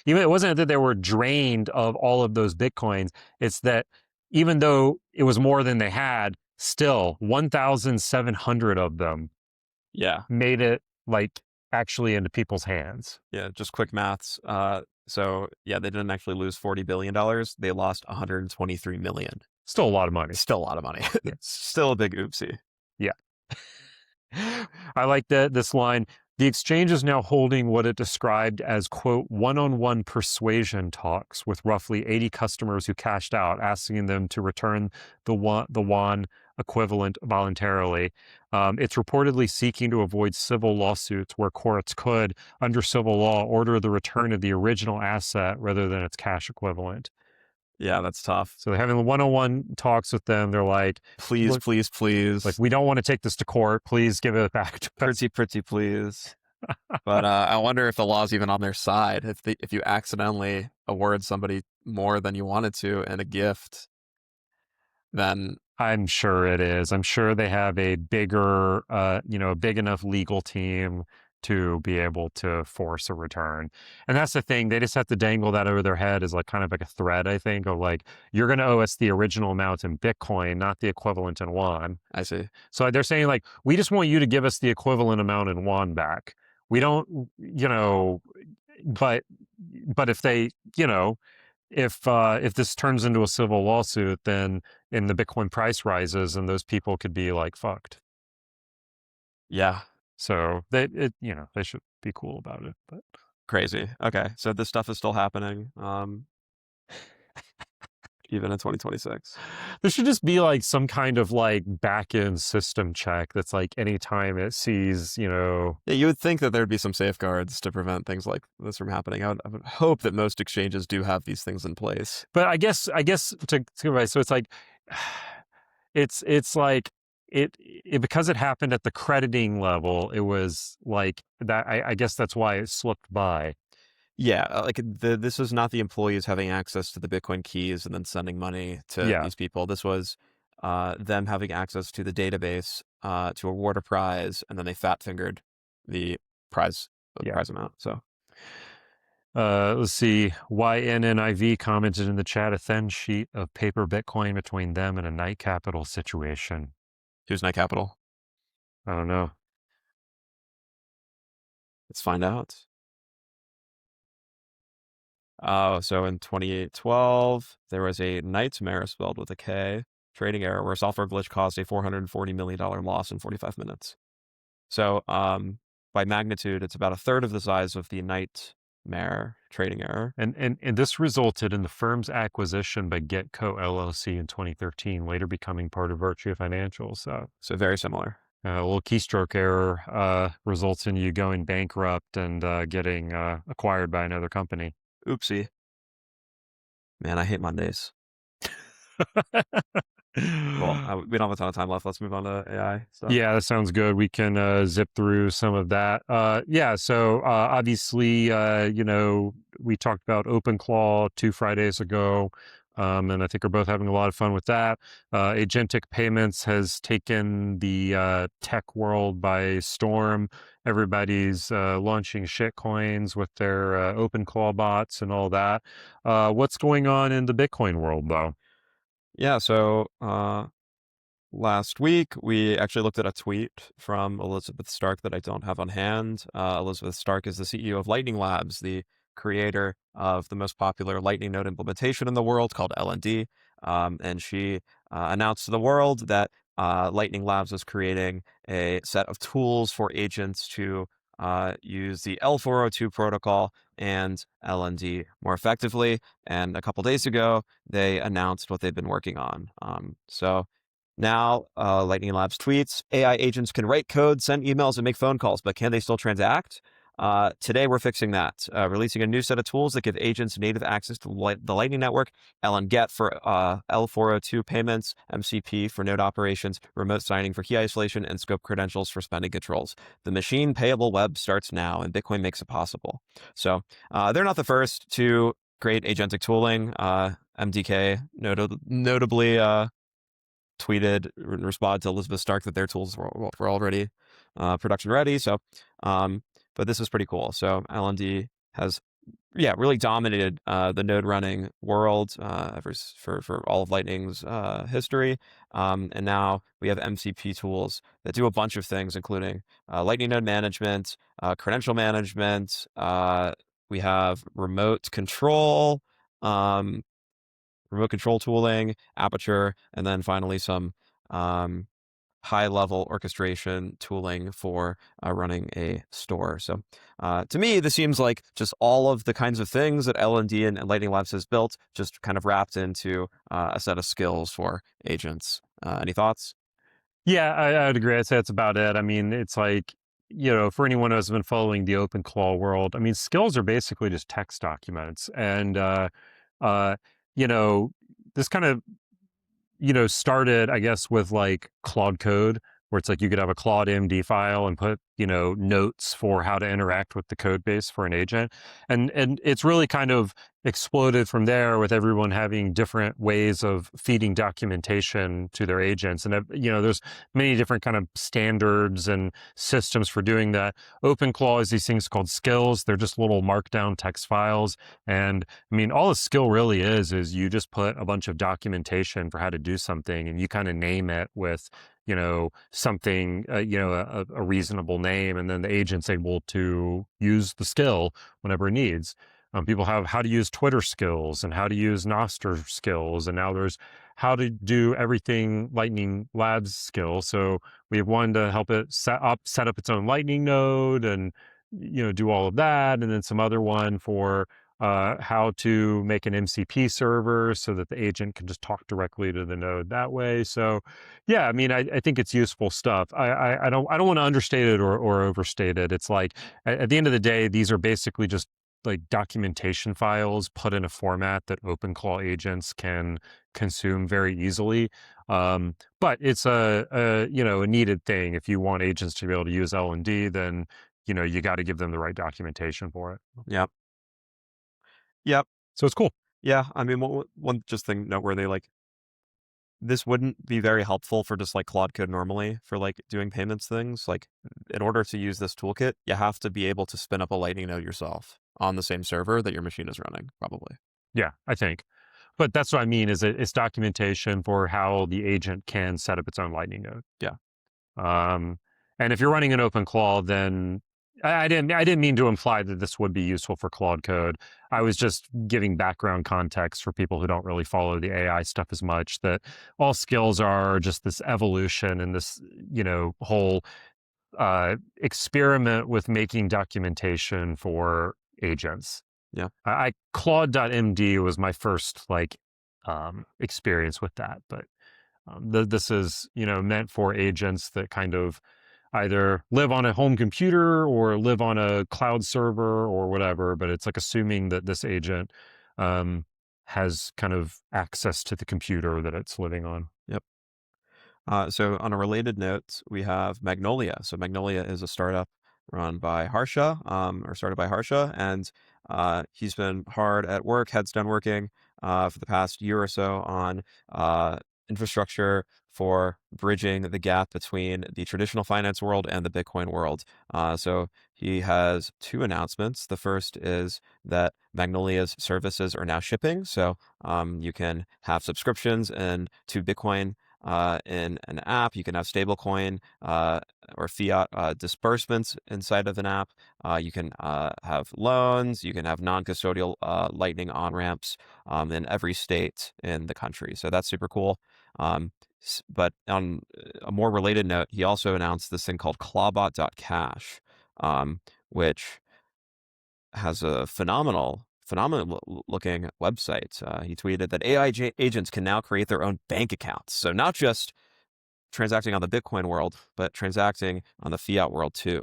even it wasn't that they were drained of all of those Bitcoins. It's that even though it was more than they had, still 1,700 of them made it actually into people's hands. Yeah, just quick maths. They didn't actually lose $40 billion. They lost 123 million. Still a lot of money. Still a lot of money. Yeah. Still a big oopsie. Yeah. I like this line. The exchange is now holding what it described as, quote, one-on-one persuasion talks with roughly 80 customers who cashed out, asking them to return the won equivalent voluntarily. It's reportedly seeking to avoid civil lawsuits where courts could, under civil law, order the return of the original asset rather than its cash equivalent. Yeah, that's tough. So they're having one-on-one talks with them. They're like, please, please. Like, we don't want to take this to court. Please give it back to us. Pretty, please. But I wonder if the law's even on their side. If you accidentally award somebody more than you wanted to in a gift, then I'm sure it is. I'm sure they have a bigger, big enough legal team to be able to force a return. And that's the thing. They just have to dangle that over their head as kind of like a threat, I think, of you're going to owe us the original amount in Bitcoin, not the equivalent in won. I see. So they're saying we just want you to give us the equivalent amount in won back. We don't, but if they, if this turns into a civil lawsuit, then the Bitcoin price rises and those people could be fucked. Yeah. So they should be cool about it. But Crazy. Okay, so this stuff is still happening, even in 2026. there should just be like some kind of like back end system check that's like anytime it sees, Yeah, you would think that there'd be some safeguards to prevent things like this from happening. I would hope that most exchanges do have these things in place. but I guess so it's like it's like it because it happened at the crediting level, it was like that. I guess that's why it slipped by. Yeah, this is not the employees having access to the Bitcoin keys and then sending money to Yeah, these people. This was them having access to the database to award a prize, and then they fat fingered the prize yeah. prize amount. So Let's see. YNNIV commented in the chat, a thin sheet of paper Bitcoin between them and a Knight Capital situation. here's Night Capital. I don't know. Let's find out. Oh, so in 2812, there was a nightmare spelled with a K trading error where a software glitch caused a $440 million loss in 45 minutes. So, by magnitude, it's about a third of the size of the nightmare trading error. And this resulted in the firm's acquisition by GetCo LLC in 2013, later becoming part of Virtue Financial. So So very similar. a little keystroke error results in you going bankrupt and getting acquired by another company. Oopsie. Man, I hate Mondays. Cool. We don't have a ton of time left. Let's move on to AI stuff. Yeah, that sounds good. We can zip through some of that. Yeah, so obviously, we talked about OpenClaw 2 Fridays ago, and I think we're both having a lot of fun with that. Agentic payments has taken the tech world by storm. Everybody's launching shitcoins with their OpenClaw bots and all that. What's going on in the Bitcoin world, though? Yeah, so last week, we actually looked at a tweet from Elizabeth Stark that I don't have on hand. Elizabeth Stark is the CEO of Lightning Labs, the creator of the most popular Lightning node implementation in the world called LND. And she announced to the world that Lightning Labs is creating a set of tools for agents to use the L402 protocol and LND more effectively. And a couple days ago, they announced what they've been working on. So now, Lightning Labs tweets, AI agents can write code, send emails, and make phone calls, but can they still transact? Today, we're fixing that, releasing a new set of tools that give agents native access to the Lightning Network, LNGET for L402 payments, MCP for node operations, remote signing for key isolation, and scope credentials for spending controls. The machine payable web starts now, and Bitcoin makes it possible. So they're not the first to create agentic tooling. MDK notably tweeted and responded to Elizabeth Stark that their tools were already production ready. So, but this is pretty cool. So LND has, really dominated the node running world for all of Lightning's history. And now we have MCP tools that do a bunch of things, including Lightning node management, credential management. We have remote control. Remote control tooling, Aperture, and then finally some high-level orchestration tooling for running a store. So to me, this seems like just all of the kinds of things that LND and Lightning Labs has built, just kind of wrapped into a set of skills for agents. Any thoughts? Yeah, I'd agree. I'd say that's about it. I mean, it's like, for anyone who's been following the OpenClaw world, I mean, skills are basically just text documents. And, uh, you know, this kind of, started, I guess, with like Claude Code, where it's like you could have a Claude MD file and put, notes for how to interact with the code base for an agent. And it's really kind of exploded from there with everyone having different ways of feeding documentation to their agents. And, there's many different kind of standards and systems for doing that. OpenClaw is these things called skills. They're just little markdown text files. And I mean, all a skill really is you just put a bunch of documentation for how to do something and you kind of name it with, something, a reasonable name, and then the agent's able to use the skill whenever it needs. People have how to use Twitter skills and how to use Nostr skills, and now there's how to do everything Lightning Labs skill. So we have one to help it set up its own Lightning node and do all of that, and then some other one for how to make an MCP server so that the agent can just talk directly to the node that way. So, yeah, I mean, I think it's useful stuff. I don't want to understate it or overstate it. It's like at the end of the day, these are basically just like documentation files put in a format that OpenClaw agents can consume very easily. But it's a needed thing. If you want agents to be able to use L&D, then you got to give them the right documentation for it. Yep. Yep. So it's cool. Yeah. I mean, one just thing noteworthy, like this wouldn't be very helpful for just like Claude Code normally for like doing payments things. Like in order to use this toolkit, you have to be able to spin up a Lightning node yourself on the same server that your machine is running, probably. Yeah, I think. But that's what I mean is it's documentation for how the agent can set up its own Lightning node. Yeah. And if you're running an OpenClaw, then I didn't mean to imply that this would be useful for Claude Code. I was just giving background context for people who don't really follow the AI stuff as much, that all skills are just this evolution and this, whole experiment with making documentation for agents. Yeah. Claude.md was my first experience with that, but this is meant for agents that kind of either live on a home computer or live on a cloud server or whatever, but it's like assuming that this agent has kind of access to the computer that it's living on. Yep. So on a related note, we have Magnolia. So Magnolia is a startup run by Harsha, or started by Harsha, and he's been hard at work, heads down working for the past year or so on infrastructure for bridging the gap between the traditional finance world and the Bitcoin world. So he has two announcements. The first is that Magnolia's services are now shipping. So you can have subscriptions and to Bitcoin in an app. You can have stablecoin or fiat disbursements inside of an app. You can have loans. You can have non-custodial Lightning on-ramps in every state in the country. So that's super cool. But on a more related note, he also announced this thing called clawbot.cash, which has a phenomenal looking website. He tweeted that AI agents can now create their own bank accounts. So not just transacting on the Bitcoin world, but transacting on the fiat world too.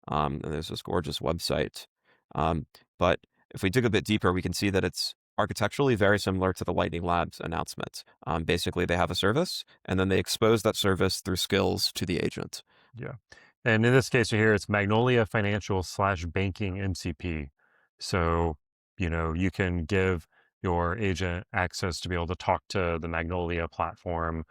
And there's this gorgeous website. But if we dig a bit deeper, we can see that it's architecturally very similar to the Lightning Labs announcement. Basically, they have a service, and then they expose that service through skills to the agent. Yeah. And in this case here, it's Magnolia Financial / Banking MCP. So, you can give your agent access to be able to talk to the Magnolia platform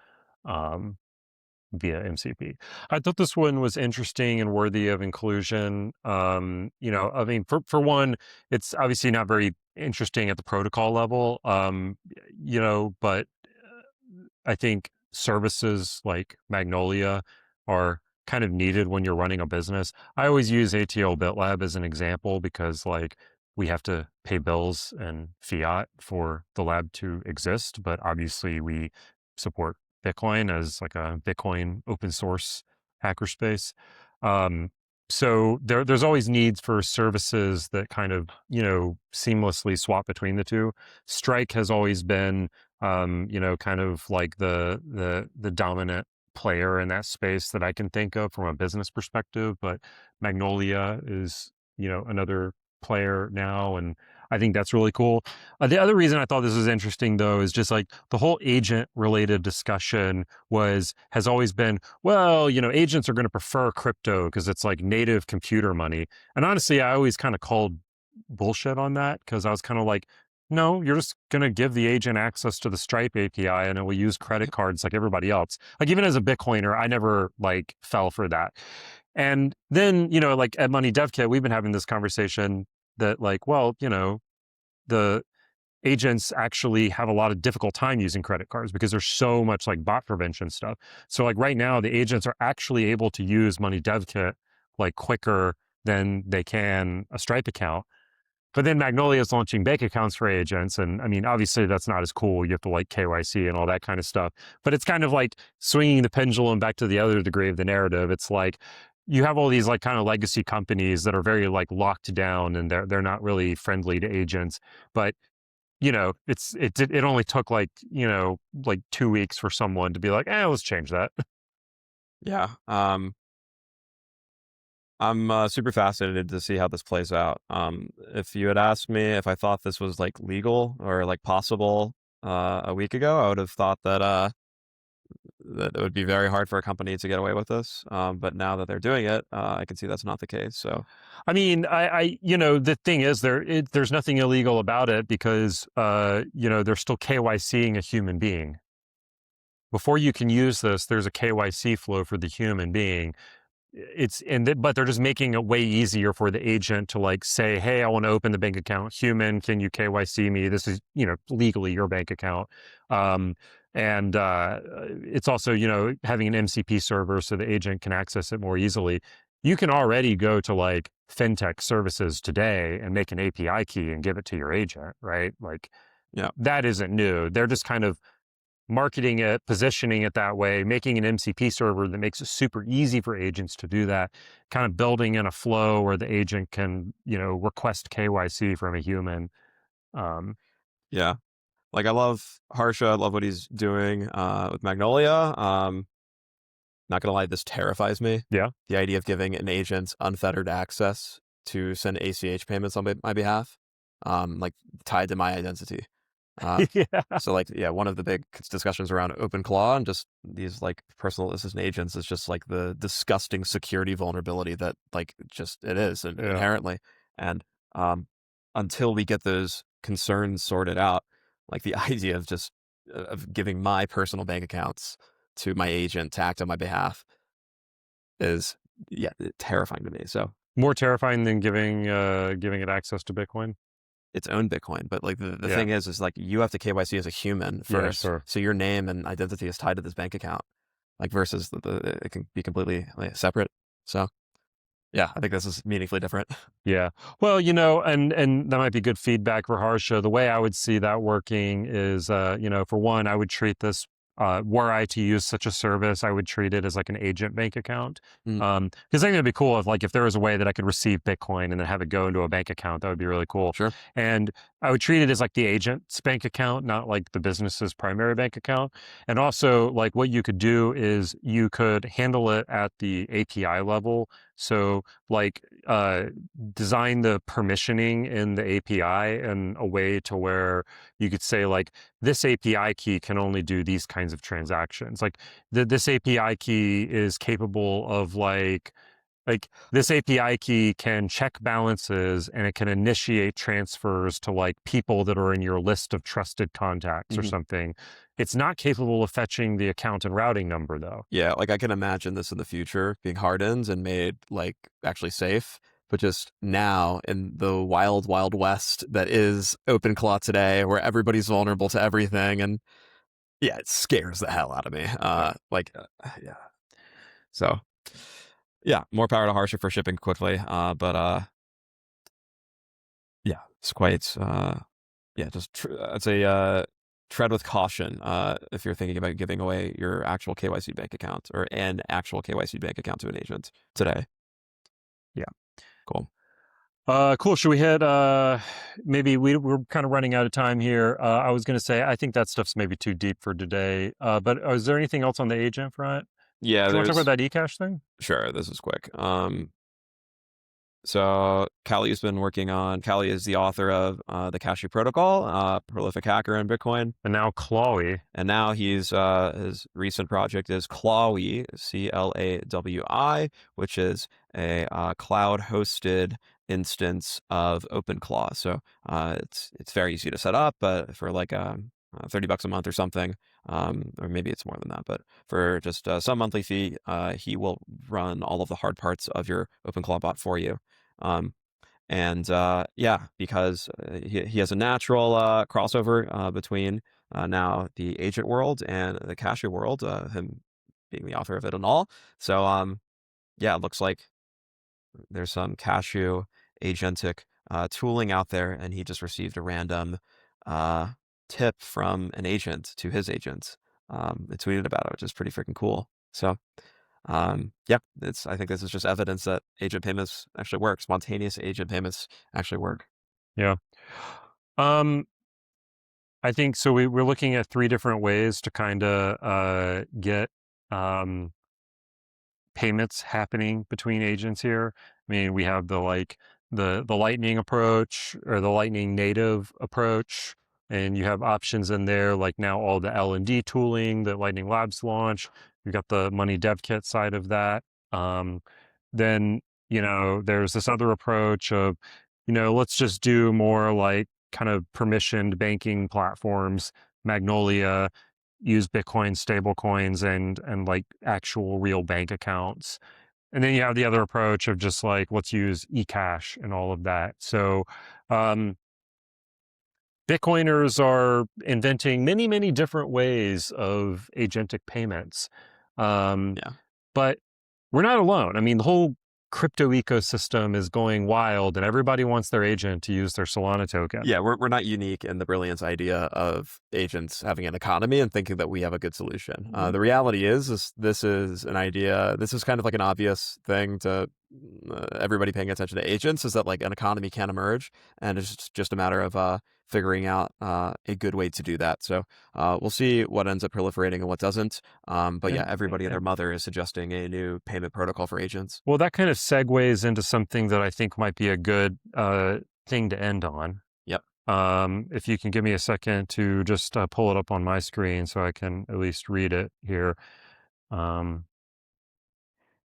via MCP. I thought this one was interesting and worthy of inclusion. I mean, for one, it's obviously not very interesting at the protocol level, but I think services like Magnolia are kind of needed when you're running a business. I always use ATL BitLab as an example because we have to pay bills and fiat for the lab to exist, but obviously we support Bitcoin as like a Bitcoin open source hackerspace. So there's always needs for services that kind of, seamlessly swap between the two. Strike has always been, kind of like the dominant player in that space that I can think of from a business perspective, but Magnolia is, another player now, and I think that's really cool. The other reason I thought this was interesting, though, is just like the whole agent-related discussion has always been, well, agents are going to prefer crypto because it's like native computer money. And honestly, I always kind of called bullshit on that because I was kind of like, no, you're just going to give the agent access to the Stripe API and it will use credit cards like everybody else. Like even as a Bitcoiner, I never fell for that. And then, at Money Dev Kit, we've been having this conversation that well, the agents actually have a lot of difficult time using credit cards because there's so much bot prevention stuff. So right now, the agents are actually able to use Money Dev Kit quicker than they can a Stripe account. But then Magnolia is launching bank accounts for agents. And I mean, obviously that's not as cool. You have to like KYC and all that kind of stuff. But it's kind of like swinging the pendulum back to the other degree of the narrative. It's like you have all these like kind of legacy companies that are very like locked down and they're not really friendly to agents. But it only took like, like 2 weeks for someone to be like, let's change that. Yeah. I'm super fascinated to see how this plays out. If you had asked me if I thought this was like legal or like possible a week ago, I would have thought that it would be very hard for a company to get away with this. But now that they're doing it, I can see that's not the case. So I mean, the thing is, there's nothing illegal about it because, they're still KYCing a human being. Before you can use this, there's a KYC flow for the human being. But they're just making it way easier for the agent to like say, hey, I want to open the bank account. Human, can you KYC me? This is, legally your bank account. And it's also, having an MCP server so the agent can access it more easily. You can already go to like fintech services today and make an API key and give it to your agent, right? Like, yeah, that isn't new. They're just kind of marketing it, positioning it that way, making an MCP server that makes it super easy for agents to do that, kind of building in a flow where the agent can, request KYC from a human. Um, yeah. Like I love Harsha. I love what he's doing with Magnolia. Not gonna lie, this terrifies me. yeah. The idea of giving an agent unfettered access to send ACH payments on my behalf, like tied to my identity. Uh, Yeah. so like, yeah, one of the big discussions around OpenClaw and just these like personal assistant agents is just like the disgusting security vulnerability that like just it is Yeah. inherently. And until we get those concerns sorted out, like the idea of just of giving my personal bank accounts to my agent to act on my behalf is yeah terrifying to me. So More terrifying than giving it access to Bitcoin. its own Bitcoin. But like the Yeah. thing is like you have to KYC as a human Yeah, first, sure. so your name and identity is tied to this bank account. Like versus it can be completely like, separate. So yeah, I think this is meaningfully different. Yeah. Well, and that might be good feedback for Harsha. The way I would see that working is, for one, I would treat this, were I to use such a service, I would treat it as like an agent bank account. Mm, Because I think it'd be cool if there was a way that I could receive Bitcoin and then have it go into a bank account. That would be really cool. sure. And I would treat it as like the agent's bank account, not like the business's primary bank account. And also, like what you could do is you could handle it at the API level. So, like, design the permissioning in the API in a way to where you could say like this API key can only do these kinds of transactions. Like this API key is capable of like this API key can check balances and it can initiate transfers to like people that are in your list of trusted contacts or Mhm. something. It's not capable of fetching the account and routing number though. Yeah, like I can imagine this in the future being hardened and made like actually safe. But just now in the wild, wild west that is OpenClaw today, where everybody's vulnerable to everything, and yeah, it scares the hell out of me. Yeah. Yeah. So yeah, more power to Harsha for shipping quickly. But yeah, it's quite yeah, just I'd say tread with caution if you're thinking about giving away your actual KYC bank account or an actual KYC bank account to an agent today. Yeah. Cool. Cool. Should we hit, maybe we're kind of running out of time here. I was going to say, I think that stuff's maybe too deep for today. But is there anything else on the agent front? Yeah, Do you want to talk there's about that eCash thing? sure. This is quick. So Callie is the author of the Cashew Protocol, prolific hacker in Bitcoin. And now Clawy. And now he's his recent project is Clawi, CLAWI, which is a cloud hosted instance of OpenClaw. So it's very easy to set up, but for like $30 a month or something, or maybe it's more than that, but for just some monthly fee, he will run all of the hard parts of your OpenClaw bot for you. And yeah, because he has a natural crossover between now the agent world and the Cashew world, him being the author of it and all. So yeah, it looks like there's some Cashew agentic tooling out there, and he just received a random uh, tip from an agent to his agent. They tweeted about it, which is pretty freaking cool. So, yeah, I think this is just evidence that agent payments actually work. Spontaneous agent payments actually work. Yeah. I think so. We're looking at 3 different ways to kind of get payments happening between agents here. I mean, we have the Lightning approach or the Lightning native approach, and you have options in there like now all the L&D tooling that Lightning Labs launched. You've got the money dev kit side of that. Then there's this other approach of let's just do more like kind of permissioned banking platforms, Magnolia, use Bitcoin stable coins and like actual real bank accounts. And then you have the other approach of just like, let's use eCash and all of that. So um, Bitcoiners are inventing many, many different ways of agentic payments. Yeah. But we're not alone. I mean, the whole crypto ecosystem is going wild and everybody wants their agent to use their Solana token. Yeah, we're not unique in the brilliant idea of agents having an economy and thinking that we have a good solution. The reality is this is an idea. This is kind of like an obvious thing to everybody paying attention to agents, is that like an economy can emerge, and it's just a matter of figuring out a good way to do that. So we'll see what ends up proliferating and what doesn't. But yeah, everybody and their mother is suggesting a new payment protocol for agents. Well, that kind of segues into something that I think might be a good thing to end on. Yep. If you can give me a second to just pull it up on my screen so I can at least read it here.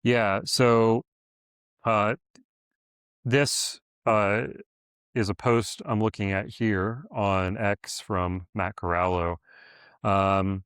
Yeah, so this is a post I'm looking at here on X from Matt Corallo. And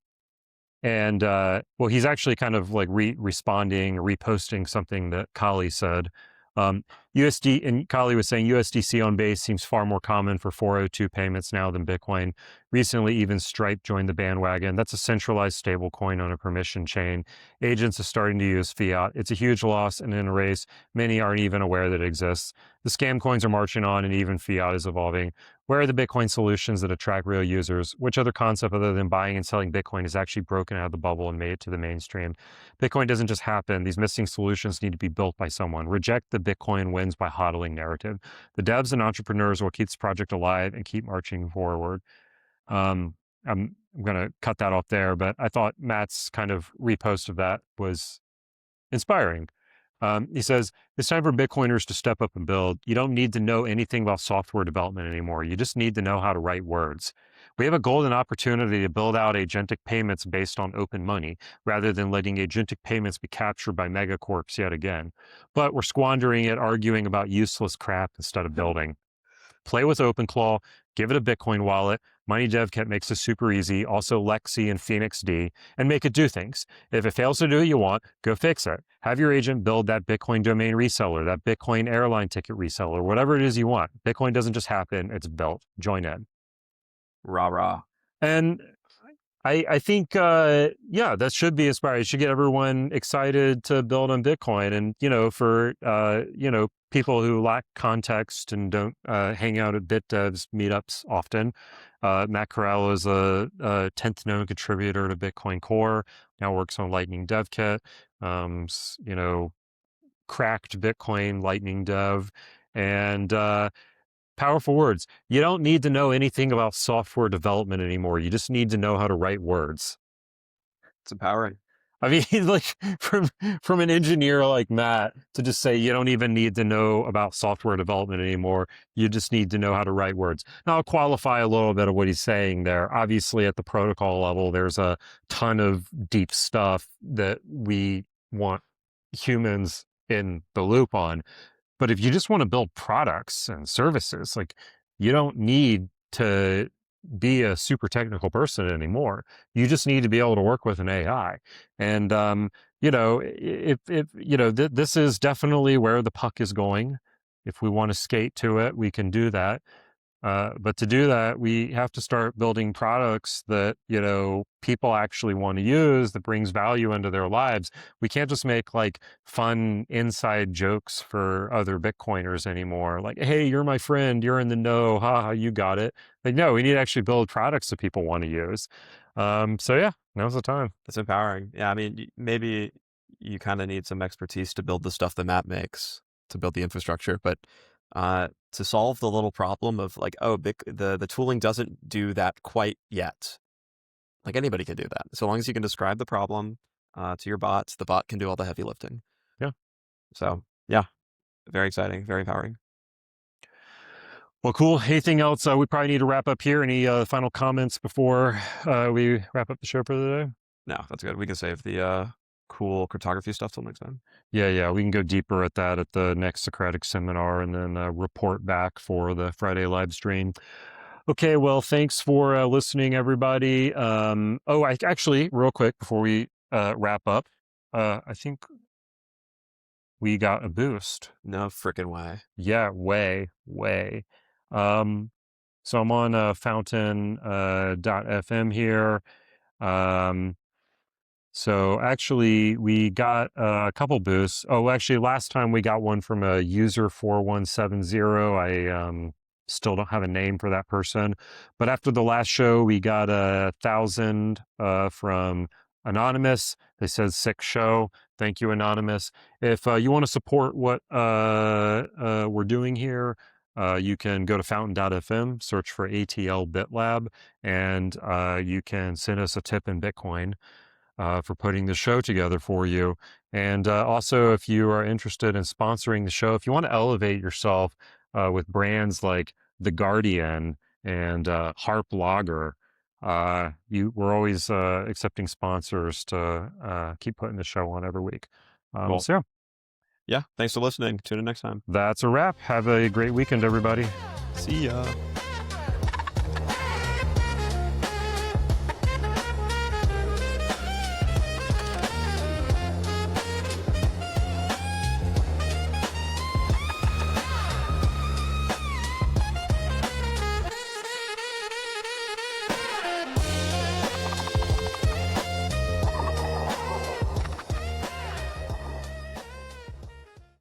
well, he's actually kind of like responding, reposting something that Kali said. USD, and Kali was saying USDC on base seems far more common for 402 payments now than Bitcoin. Recently, even Stripe joined the bandwagon. That's a centralized stable coin on a permission chain. Agents are starting to use fiat. It's a huge loss, and in a race, many aren't even aware that it exists. The scam coins are marching on, and even fiat is evolving. Where are the Bitcoin solutions that attract real users? Which other concept other than buying and selling Bitcoin has actually broken out of the bubble and made it to the mainstream? Bitcoin doesn't just happen. These missing solutions need to be built by someone. Reject the Bitcoin wins by hodling narrative. The devs and entrepreneurs will keep this project alive and keep marching forward. I'm going to cut that off there, but I thought Matt's kind of repost of that was inspiring. He says, it's time for Bitcoiners to step up and build. You don't need to know anything about software development anymore. You just need to know how to write words. We have a golden opportunity to build out agentic payments based on open money, rather than letting agentic payments be captured by megacorps yet again. But we're squandering it arguing about useless crap instead of building. Play with OpenClaw, give it a Bitcoin wallet. Money Dev Kit makes it super easy. Also Lexi and Phoenix D, and make it do things. If it fails to do what you want, go fix it. Have your agent build that Bitcoin domain reseller, that Bitcoin airline ticket reseller, whatever it is you want. Bitcoin doesn't just happen, it's built. Join in. Rah, rah. And I think, yeah, that should be inspiring. It should get everyone excited to build on Bitcoin. And, for, people who lack context and don't hang out at BitDevs meetups often, Matt Corallo is a 10th known contributor to Bitcoin Core, now works on Lightning Dev Kit, cracked Bitcoin Lightning Dev, and powerful words. You don't need to know anything about software development anymore. You just need to know how to write words. It's empowering. I mean, like from an engineer like Matt to just say you don't even need to know about software development anymore. You just need to know how to write words. Now, I'll qualify a little bit of what he's saying there. Obviously, at the protocol level, there's a ton of deep stuff that we want humans in the loop on. But if you just want to build products and services, like you don't need to be a super technical person anymore. You just need to be able to work with an AI. And this is definitely where the puck is going. If we want to skate to it, we can do that. But to do that, we have to start building products that, people actually want to use, that brings value into their lives. We can't just make like fun inside jokes for other Bitcoiners anymore. Like, hey, you're my friend, you're in the know, haha, you got it. Like, no, we need to actually build products that people want to use. So yeah, now's the time. It's empowering. Yeah, I mean, maybe you kind of need some expertise to build the stuff the map makes, to build the infrastructure, but to solve the little problem of like, oh, the tooling doesn't do that quite yet. Like anybody can do that. So long as you can describe the problem to your bots, the bot can do all the heavy lifting. Yeah. So yeah, very exciting, very empowering. Well, cool. Anything else? We probably need to wrap up here. Any final comments before we wrap up the show for the day? No, that's good. We can save the cool cryptography stuff till next time. Yeah. We can go deeper at that at the next Socratic seminar and then report back for the Friday live stream. Okay, well, thanks for listening, everybody. Actually, real quick before we wrap up, I think we got a boost. No freaking way. Yeah, way. So I'm on fountain .fm here. So actually, we got a couple boosts. Oh, actually, last time we got one from a user 4170. I still don't have a name for that person. But after the last show, we got 1,000 from Anonymous. They said sick show. Thank you, Anonymous. If you want to support what we're doing here, you can go to fountain.fm, search for ATL BitLab, and you can send us a tip in Bitcoin for putting the show together for you. And also, if you are interested in sponsoring the show, if you want to elevate yourself with brands like The Guardian and Harp Lager, we're always accepting sponsors to keep putting the show on every week. Cool. So, yeah, thanks for listening. Tune in next time. that's a wrap. Have a great weekend, everybody. See ya.